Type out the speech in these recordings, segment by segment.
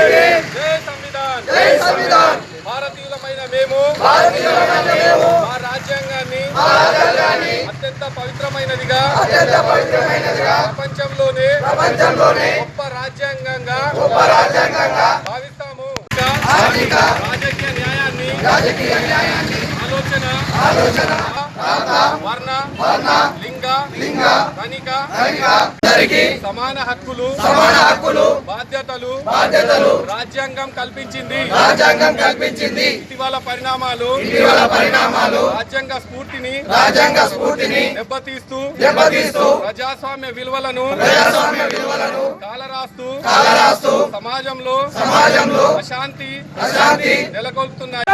జై సంవిధాన్, జై సంవిధాన్. భారతీయులమైన మేము మా రాజ్యాంగాన్ని అత్యంత పవిత్రమైనదిగా ప్రపంచంలోనే గొప్ప రాజ్యాంగంగా భావిస్తాము. రాజకీయ న్యాయాన్ని ఆలోచన వర్ణ లింగ కనిక సమాన హక్కులు బాధ్యతలు రాజ్యాంగం కల్పించింది. ఇటీవల పరిణామాలు రాజ్యాంగ స్ఫూర్తిని దెబ్బతీస్తూ ప్రజాస్వామ్య విలువలను కాలరాస్తూ సమాజంలో అశాంతి నెలకొల్పుతున్నాయి.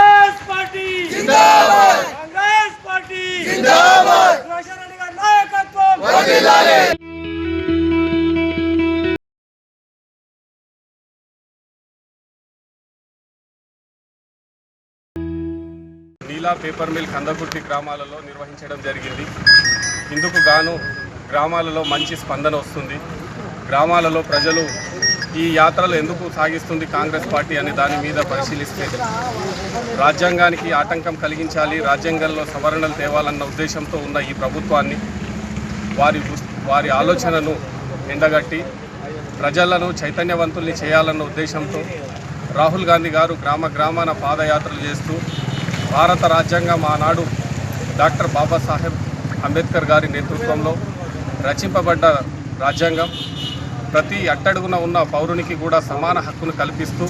నీలా పేపర్ మిల్ కందకుర్తి గ్రామాలలో నిర్వహించడం జరిగింది. ఇందుకు గాను గ్రామాలలో మంచి స్పందన వస్తుంది. గ్రామాలలో ప్రజలు ఈ యాత్రలు ఎందుకు సాగిస్తుంది కాంగ్రెస్ పార్టీ అనే దాని మీద పరిశీలిస్తే రాజ్యాంగానికి ఆటంకం కలిగించాలి, రాజ్యాంగంలో సవరణలు తేవాలన్న ఉద్దేశంతో ఉన్న ఈ ప్రభుత్వాన్ని వారి ఆలోచనను ఎండగట్టి ప్రజలను చైతన్యవంతుల్ని చేయాలన్న ఉద్దేశంతో రాహుల్ గాంధీ గారు గ్రామాన పాదయాత్రలు చేస్తూ భారత రాజ్యాంగం ఆనాడు డాక్టర్ బాబాసాహెబ్ అంబేద్కర్ గారి నేతృత్వంలో రచింపబడ్డ రాజ్యాంగం ప్రతి అట్టడుగున ఉన్న పౌరునికి కూడా సమాన హక్కును కల్పిస్తూ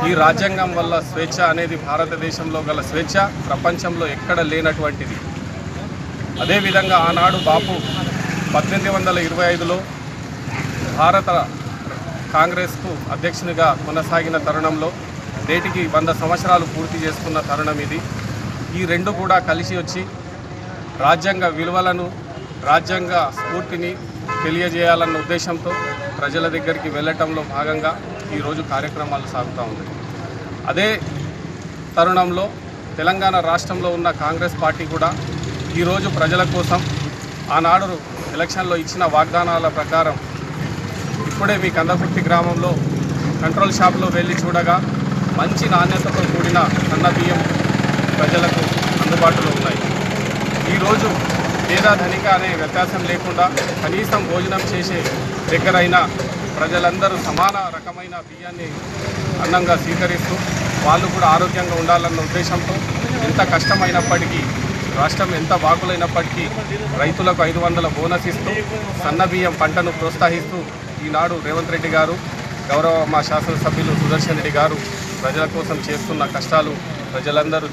ఈ రాజ్యాంగం వల్ల స్వేచ్ఛ అనేది భారతదేశంలో గల స్వేచ్ఛ ప్రపంచంలో ఎక్కడ లేనటువంటిది. అదేవిధంగా ఆనాడు బాపు 1825లో భారత కాంగ్రెస్కు అధ్యక్షునిగా కొనసాగిన తరుణంలో నేటికి 100 సంవత్సరాలు పూర్తి చేసుకున్న తరుణం ఇది. ఈ రెండు కూడా కలిసి వచ్చి రాజ్యాంగ విలువలను రాజ్యాంగ స్ఫూర్తిని తెలియజేయాలన్న ఉద్దేశంతో ప్రజల దగ్గరికి వెళ్ళటంలో భాగంగా ఈరోజు కార్యక్రమాలు సాగుతూ ఉన్నాయి. అదే తరుణంలో తెలంగాణ రాష్ట్రంలో ఉన్న కాంగ్రెస్ పార్టీ కూడా ఈరోజు ప్రజల కోసం ఆనాడు ఎలక్షన్లో ఇచ్చిన వాగ్దానాల ప్రకారం ఇప్పుడే మీ కందకుర్తి గ్రామంలో కంట్రోల్ షాప్లో వెళ్ళి చూడగా మంచి నాణ్యతతో కూడిన సన్న బియ్యం ప్రజలకు అందుబాటులో ఉన్నాయి. ఈరోజు పేద ధనిక అనే వ్యత్యాసం లేకుండా కనీసం భోజనం చేసే దగ్గరైన ప్రజలందరూ సమాన రకమైన బియ్యాన్ని అన్నంగా స్వీకరిస్తూ వాళ్ళు కూడా ఆరోగ్యంగా ఉండాలన్న ఉద్దేశంతో ఎంత కష్టమైనప్పటికీ రాష్ట్రం ఎంత బాగులైనప్పటికీ రైతులకు 500 బోనస్ ఇస్తూ సన్న బియ్యం పంటను ప్రోత్సహిస్తూ ఈనాడు రేవంత్ రెడ్డి గారు గౌరవ మా శాసనసభ్యులు సుదర్శన్ రెడ్డి గారు ప్రజల కోసం చేస్తున్న కష్టాలు ప్రజలందరూ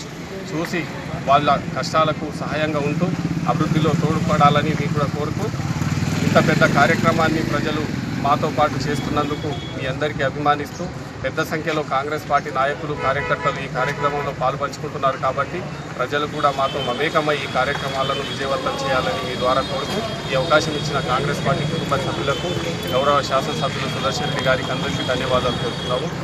చూసి వాళ్ళ కష్టాలకు సహాయంగా ఉంటూ అభివృద్ధిలో తోడ్పడాలని మీకు కూడా కోరుతూ ఇంత పెద్ద కార్యక్రమాన్ని ప్రజలు మాతో పాటు చేస్తున్నందుకు మీ అందరికీ అభిమానిస్తూ పెద్ద సంఖ్యలో కాంగ్రెస్ పార్టీ నాయకులు కార్యకర్తలు ఈ కార్యక్రమంలో పాల్పంచుకుంటున్నారు కాబట్టి ప్రజలు కూడా మాతో మమేకమై ఈ కార్యక్రమాలను విజయవంతం చేయాలని మీ ద్వారా కోరుతూ ఈ అవకాశం ఇచ్చిన కాంగ్రెస్ పార్టీ కుటుంబ సభ్యులకు గౌరవ శాసనసభ్యులు సుదర్శన్ రెడ్డి గారికి అందరికీ ధన్యవాదాలు కోరుతున్నాము.